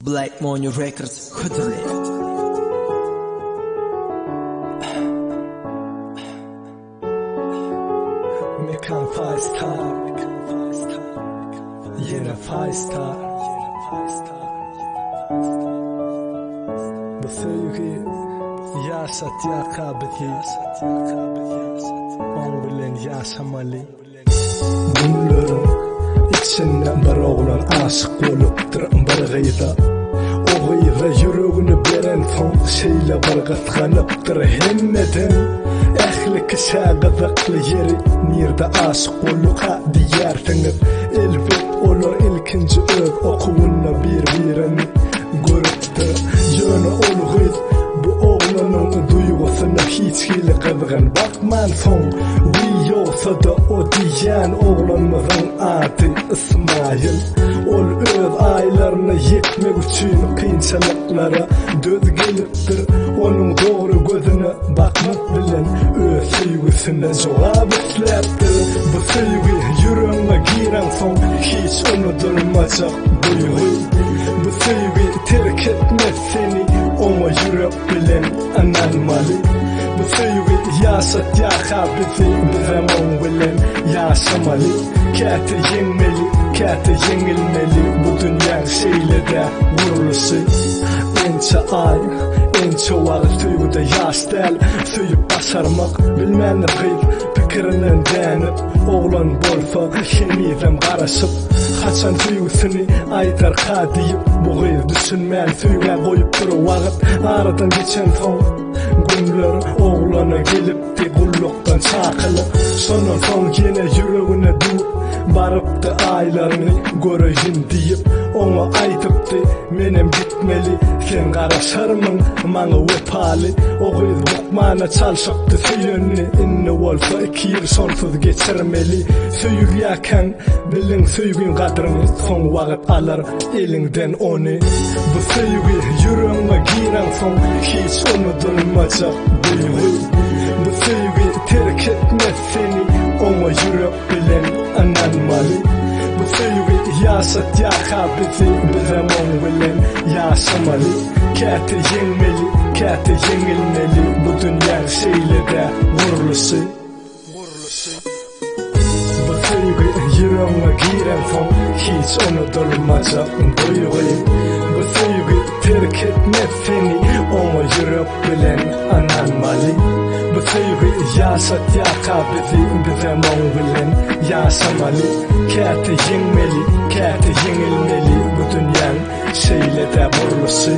Black Money Records Hıdırlı. Mekan Five Star, yine Five Star. Bu sevgi yaşat yakabeti, on bilen yaşamalı. Bunların içinden bir oğlan aşık oluptur bir gıyda. O gıyda yüreğini beren son şeyle bir kıtkanıptır hemmeden. Ehli kişagıdıklı yeri nerede aşık oluqa diyersiniz. Elbet olur ilkinci öz okuvunla birbirini görüptür. Yönü olğuydu bu oğlanın duygusuna hiç hili kızgın bakman son. Yoksa da o diyen oğlanımızın adı İsmail. Ol öz aylarına yetmek için kıyınçalıklara döz geliptir. Onun doğru gözüne bakmak bilen öz sevgisine cevap isleptir. Bu sevgi yüreğine giren son hiç unutulmayacak duygu. Bu sevgi terk etmez seni, ona yürek bilen anılmalı. Bu sevgi yaşat yakabeti bize on bilen yaşamalı. Kâti yenmeli, kâti yenilmeli, bu dünya şeylede vuruluşu. Ençe ay, ençe vakit sevgide yaş del, söyüp başarmak bilmenir kıyıp fikrinden denip. Oğlan bolsa yeniden karışıp kaçan sevgisini aytar kadiyip bu kıyı düşünmeyen sevgiye koyup bir vakit aradan geçen son günler oğlana gelip de kulluktan çakılı. Sonra son yine yüreğine dur barıp da aylarını göreyim deyip ona aytıp da menem gitmeli. Sen karışırmın bana vefalı. O kız bakmana çalışıptı söyünü inni olsa 2 yıl sonsuz geçirmeli. Söyüp yakan bilin söygün kadrını son vakit alır elinden onu. Bu sevgi yüreğime giren son hiç unutulmayacak duygu. Bu sevgi terk etmez seni, ona yürek bilen anılmalı. Bu sevgi yaşat yakabeti bize on bilen yaşamalı. Kâti yenmeli, kâti yenilmeli, bu dünya şeylede vuruluşu. Bu sevgi yüreğime giren son hiç unutulmayacak duygu. Bu sevgi terk etmez seni, ona yürek bilen anılmalı. Bu sevgi yaşat yakabeti bize on bilen yaşamalı. Kâti yenmeli, kâti yenilmeli, bu dünya şeylede vuruluşu.